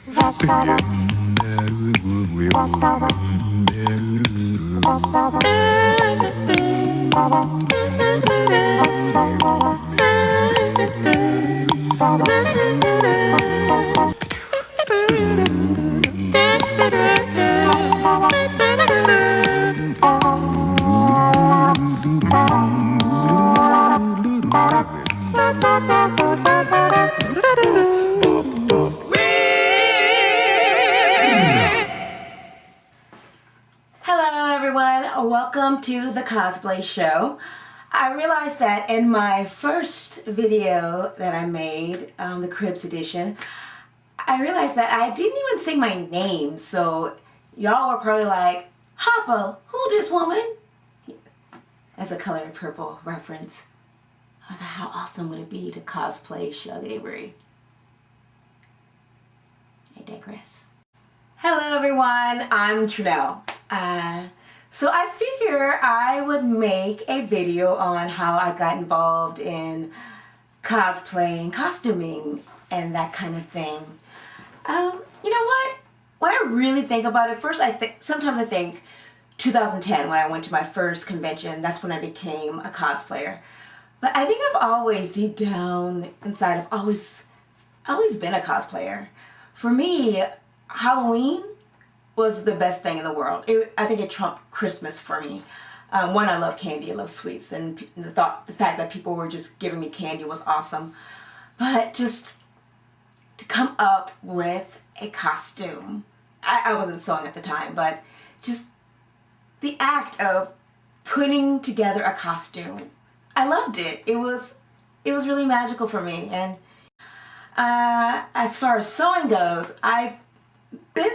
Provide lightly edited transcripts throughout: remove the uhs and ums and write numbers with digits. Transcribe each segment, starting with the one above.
Hello everyone, welcome to the Cosplay Show. I realized that in my first video that I made, the Cribs edition, I realized that I didn't even say my name, so y'all were probably like, Hoppa, who this woman? As a Color Purple reference. How awesome would it be to cosplay Shug Avery? I digress. Hello everyone, I'm Trinell. So I figure I would make a video on how I got involved in cosplay and costuming and that kind of thing. You know what? When I really think about it, first sometimes I think 2010 when I went to my first convention, that's when I became a cosplayer. But I think I've always, deep down inside, I've always been a cosplayer. For me, Halloween was the best thing in the world. I think it trumped Christmas for me. One, I love candy, I love sweets, and the fact that people were just giving me candy was awesome. But just to come up with a costume, I wasn't sewing at the time, but just the act of putting together a costume, I loved it. It was really magical for me. And as far as sewing goes, I've been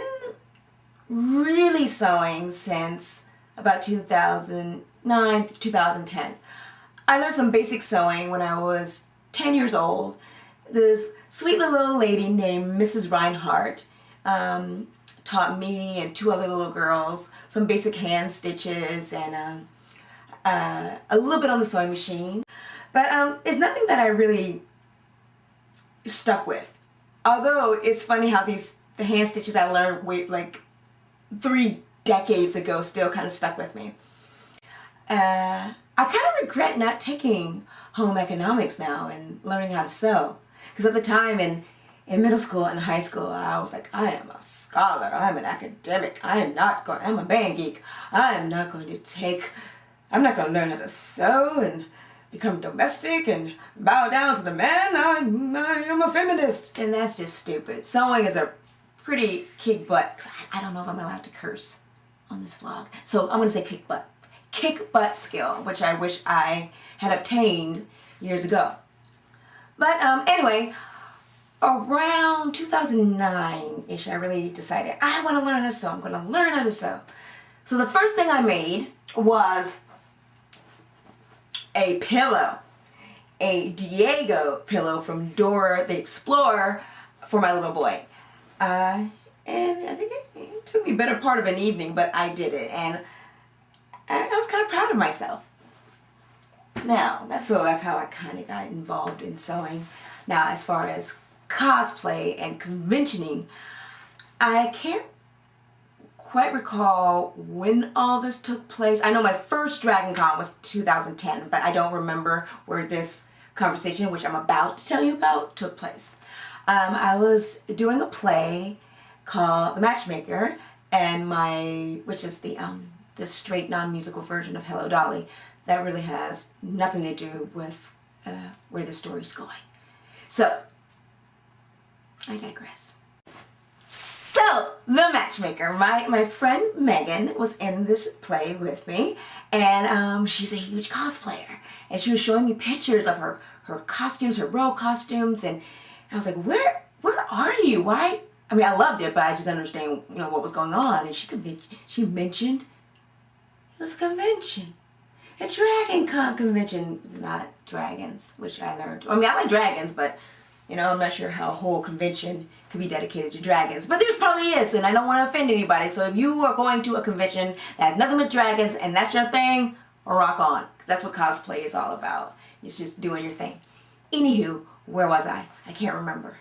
really sewing since about 2009 to 2010. I learned some basic sewing when I was 10 years old. This sweet little lady named Mrs. Reinhardt taught me and two other little girls some basic hand stitches and a little bit on the sewing machine. But it's nothing that I really stuck with. Although it's funny how the hand stitches I learned like 3 decades ago still kind of stuck with me. I kind of regret not taking home economics now and learning how to sew. Because at the time in middle school and high school, I was like, I am a scholar, I'm an academic, I'm a band geek. I'm not going to learn how to sew and become domestic and bow down to the man. I am a feminist. And that's just stupid. Sewing is a pretty kick butt. I don't know if I'm allowed to curse on this vlog. So I'm going to say kick butt. Kick butt skill, which I wish I had obtained years ago. But anyway, around 2009-ish, I really decided I want to learn how to sew. I'm going to learn how to sew. So the first thing I made was a pillow. A Diego pillow from Dora the Explorer for my little boy. And I think it took me a better part of an evening, but I did it, and I was kind of proud of myself. Now, that's how I kind of got involved in sewing. Now, as far as cosplay and conventioning, I can't quite recall when all this took place. I know my first Dragon Con was 2010, but I don't remember where this conversation, which I'm about to tell you about, took place. I was doing a play called The Matchmaker, and which is the straight non-musical version of Hello Dolly, that really has nothing to do with where the story's going. So, I digress. So, The Matchmaker. My friend Megan was in this play with me, and she's a huge cosplayer, and she was showing me pictures of her costumes, her robe costumes, and I was like, where are you? Why? I mean, I loved it, but I just didn't understand, what was going on. And she mentioned it was a convention, a Dragon Con convention, not dragons, which I learned. I mean, I like dragons, but I'm not sure how a whole convention could be dedicated to dragons. But there probably is, and I don't want to offend anybody. So if you are going to a convention that has nothing but dragons and that's your thing, rock on, because that's what cosplay is all about. It's just doing your thing. Anywho, where was I? I can't remember.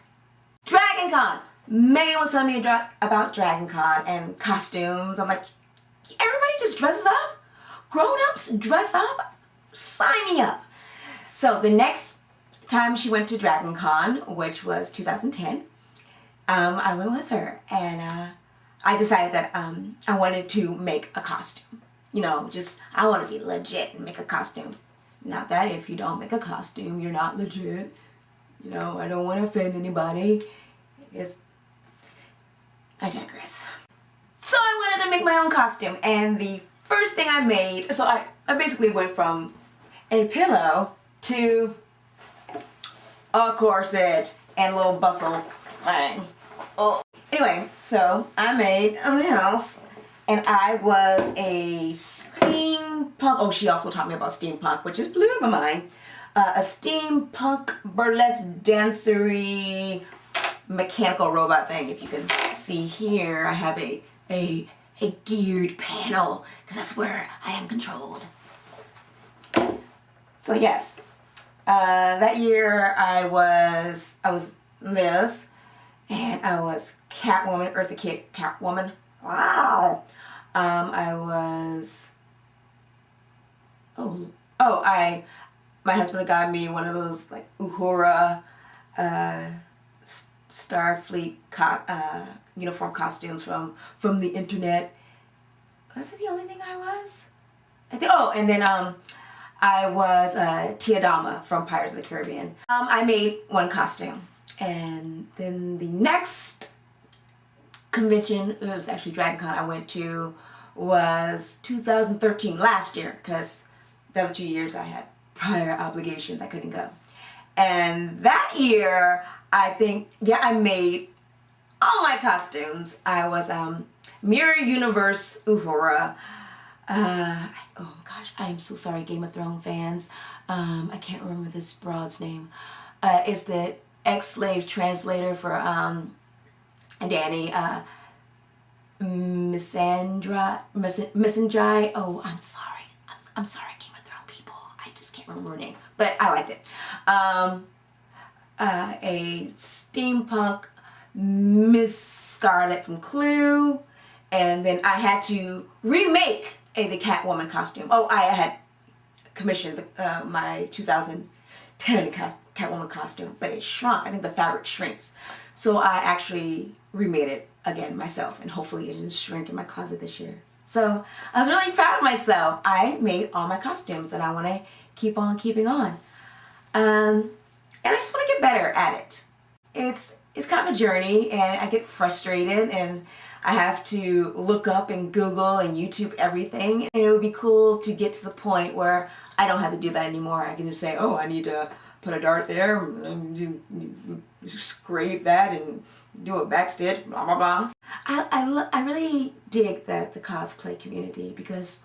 Dragon Con! Megan was telling me about Dragon Con and costumes. I'm like, everybody just dresses up? Grown-ups dress up? Sign me up. So the next time she went to Dragon Con, which was 2010, I went with her, and I decided that I wanted to make a costume. You know, just, I want to be legit and make a costume. Not that if you don't make a costume, you're not legit. You know, I don't want to offend anybody. I digress. So I wanted to make my own costume, and the first thing I made, so I basically went from a pillow to a corset and a little bustle thing. Oh. Anyway, so I made a house, and I was a steampunk, oh, she also taught me about steampunk, which just blew my mind. A steampunk burlesque dancery mechanical robot thing. If you can see here, I have a geared panel, because that's where I am controlled. So yes, that year I was this, and I was Catwoman, Eartha Kitt Catwoman. Wow. I was, my husband got me one of those like Uhura Starfleet uniform costumes from the internet. Was that the only thing I was? I think. Oh, and then I was Tia Dama from Pirates of the Caribbean. I made one costume, and then the next convention, it was actually Dragon Con I went to, was 2013, last year, because the other 2 years I had prior obligations, I couldn't go. And that year, I think, yeah, I made all my costumes. I was Mirror Universe Uhura. Oh gosh, I am so sorry, Game of Thrones fans. I can't remember this broad's name. It's the ex-slave translator for Danny. Missandei. Oh, I'm sorry. I'm sorry, Game of Thrones people. I just can't remember her name, but I liked it. A steampunk Miss Scarlet from Clue, and then I had to remake the Catwoman costume. Oh, I had commissioned my 2010 Catwoman costume, but it shrunk. I think the fabric shrinks, so I actually remade it again myself, and hopefully it didn't shrink in my closet this year. So I was really proud of myself. I made all my costumes, and I want to keep on keeping on. And I just want to get better at it. It's kind of a journey, and I get frustrated, and I have to look up and Google and YouTube everything. And it would be cool to get to the point where I don't have to do that anymore. I can just say, oh, I need to put a dart there, and scrape that, and do a backstitch, blah, blah, blah. I really dig the cosplay community, because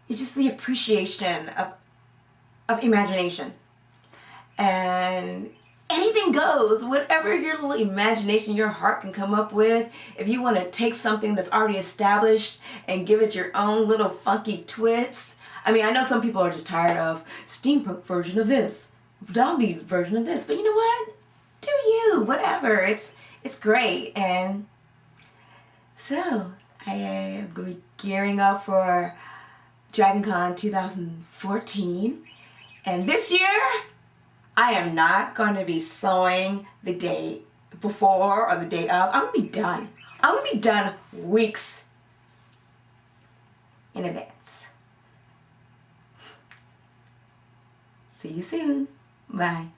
it's just the appreciation of imagination. And anything goes, whatever your little imagination, your heart can come up with. If you want to take something that's already established and give it your own little funky twist. I mean, I know some people are just tired of steampunk version of this, zombie version of this, but you know what? Do you, whatever. It's great. And so I am going to be gearing up for Dragon Con 2014. And this year, I am not going to be sewing the day before or the day of. I'm going to be done. I'm going to be done weeks in advance. See you soon. Bye.